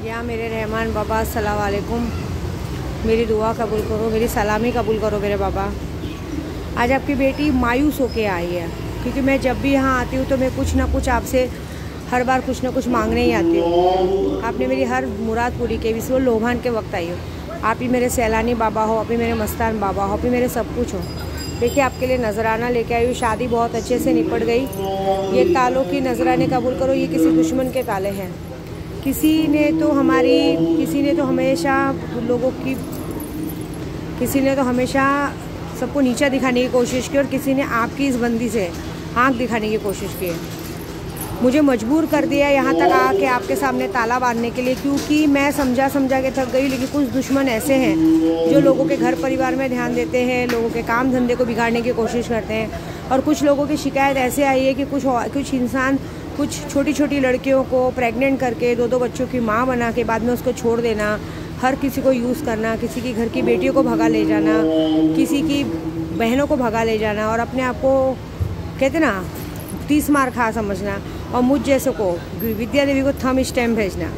या मेरे रहमान बाबा अस्सलाम वालेकुम। मेरी दुआ कबूल करो, मेरी सलामी कबूल करो मेरे बाबा। आज आपकी बेटी मायूस होके आई है, क्योंकि मैं जब भी यहाँ आती हूँ तो मैं कुछ ना कुछ आपसे हर बार कुछ ना कुछ मांगने ही आती हूँ। आपने मेरी हर मुराद पूरी की, इसलिए लोभान के वक्त आई हो। आप ही मेरे सैलानी बाबा हो, आप ही मेरे मस्तान बाबा हो, आप ही मेरे सब कुछ हो। देखिए आपके लिए नजराना लेके आई हूँ। शादी बहुत अच्छे से निपट गई। ये तालों की नजराने कबूल करो। ये किसी दुश्मन के ताले हैं। किसी ने तो हमेशा सबको नीचा दिखाने की कोशिश की, और किसी ने आपकी इस बंदी से आँख दिखाने की कोशिश की। मुझे मजबूर कर दिया यहाँ तक आके आपके सामने ताला बांधने के लिए, क्योंकि मैं समझा के थक गई। लेकिन कुछ दुश्मन ऐसे हैं जो लोगों के घर परिवार में ध्यान देते हैं, लोगों के काम धंधे को बिगाड़ने की कोशिश करते हैं। और कुछ लोगों की शिकायत ऐसे आई है कि कुछ इंसान कुछ छोटी छोटी लड़कियों को प्रेग्नेंट करके 2-2 बच्चों की माँ बना के बाद में उसको छोड़ देना, हर किसी को यूज़ करना, किसी की घर की बेटियों को भगा ले जाना, किसी की बहनों को भगा ले जाना, और अपने आप को कहते ना 30 मार खा समझना, और मुझ जैसे को विद्या देवी को थंब स्टैम्प भेजना,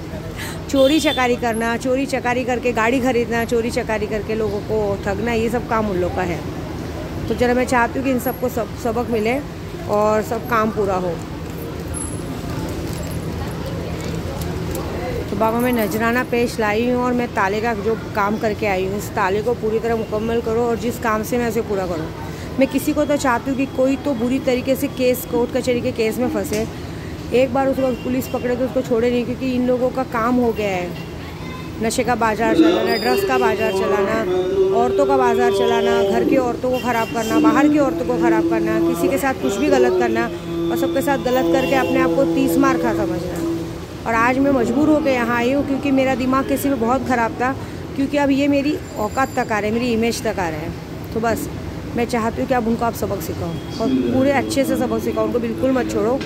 चोरी चकारी करना, चोरी चकारी करके गाड़ी खरीदना, चोरी चकारी करके लोगों को ठगना, ये सब काम उन लोग का है। तो जरा मैं चाहती हूँ कि इन सबको सबक मिले और सब काम पूरा हो। तो बाबा मैं नजराना पेश लाई हूँ, और मैं ताले का जो काम करके आई हूँ, इस ताले को पूरी तरह मुकम्मल करो, और जिस काम से मैं उसे पूरा करूँ। मैं किसी को तो चाहती हूँ कि कोई तो बुरी तरीके से कोर्ट कचहरी के केस में फंसे। एक बार उसको पुलिस पकड़े तो उसको छोड़े नहीं, क्योंकि इन लोगों का काम हो गया है नशे का बाजार चलाना, ड्रग्स का बाजार चलाना, औरतों का बाजार चलाना, घर की औरतों को ख़राब करना, बाहर की औरतों को ख़राब करना, किसी के साथ कुछ भी गलत करना, और सबके साथ गलत करके अपने आप को 30 मार खा समझना। और आज मैं मजबूर होकर यहाँ आई हूँ, क्योंकि मेरा दिमाग किसी में बहुत ख़राब था, क्योंकि अब ये मेरी औकात तक आ रहा है, मेरी इमेज तक आ रहा है। तो बस मैं चाहती हूँ कि अब उनको आप सबक सिखाओ, और पूरे अच्छे से सबक सिखाओ, उनको बिल्कुल मत छोड़ो।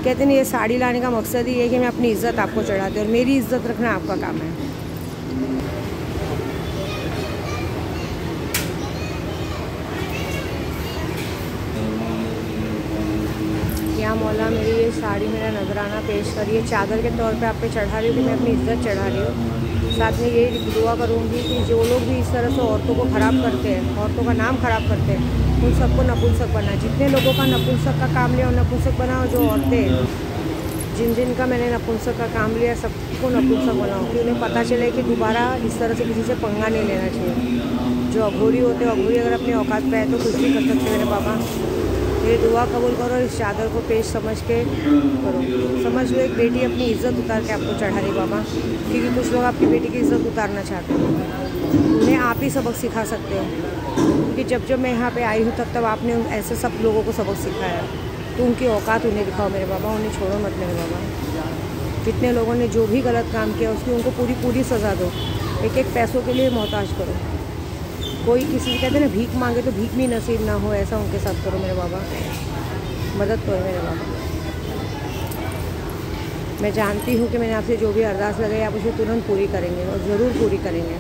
कहते हैं ये साड़ी लाने का मकसद ही है कि मैं अपनी इज़्ज़त आपको चढ़ाती हूँ, और मेरी इज़्ज़त रखना आपका काम है। या मौला मेरी ये साड़ी मेरा नजराना पेश करिए, चादर के तौर पे आप पे चढ़ा रही हूँ कि मैं अपनी इज़्ज़त चढ़ा रही हूँ। साथ में यही दुआ करूँगी कि जो लोग भी इस तरह से औरतों को ख़राब करते हैं, औरतों का नाम ख़राब करते हैं, उन सबको नपुंसक बना। जितने लोगों का नपुंसक का काम लिया और नपुंसक बना, और जो औरतें जिनका मैंने नपुंसक का काम लिया, सबको नपुंसक बनाओ, कि उन्हें पता चले कि दोबारा इस तरह से किसी से पंगा नहीं लेना चाहिए। जो अघोरी होते हैं, अघोरी अगर अपनी औकात पे है तो कुछ भी कर सकते मेरे बाबा। मेरी दुआ कबूल करो, इस चादर को पेश समझ के करो। समझ लो एक बेटी अपनी इज़्ज़त उतार के आपको चढ़ा रही बाबा, क्योंकि कुछ लोग आपकी बेटी की इज़्ज़त उतारना चाहते हैं। उन्हें आप ही सबक सिखा सकते हो, क्योंकि जब मैं यहाँ पे आई हूँ तब आपने ऐसे सब लोगों को सबक सिखाया। तो उनकी औकात उन्हें दिखाओ मेरे बाबा, उन्हें छोड़ो मत मेरे बाबा। जितने लोगों ने जो भी गलत काम किया उसकी उनको पूरी सज़ा दो। एक पैसों के लिए मोहताज करो। कोई किसी कहते ना भीख मांगे तो भीख भी नसीब ना हो, ऐसा उनके साथ करो मेरे बाबा। मदद करो मेरे बाबा। मैं जानती हूँ कि मैंने आपसे जो भी अरदास लगाई आप उसे तुरंत पूरी करेंगे, और ज़रूर पूरी करेंगे,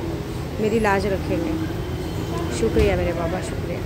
मेरी लाज रखेंगे। शुक्रिया मेरे बाबा, शुक्रिया।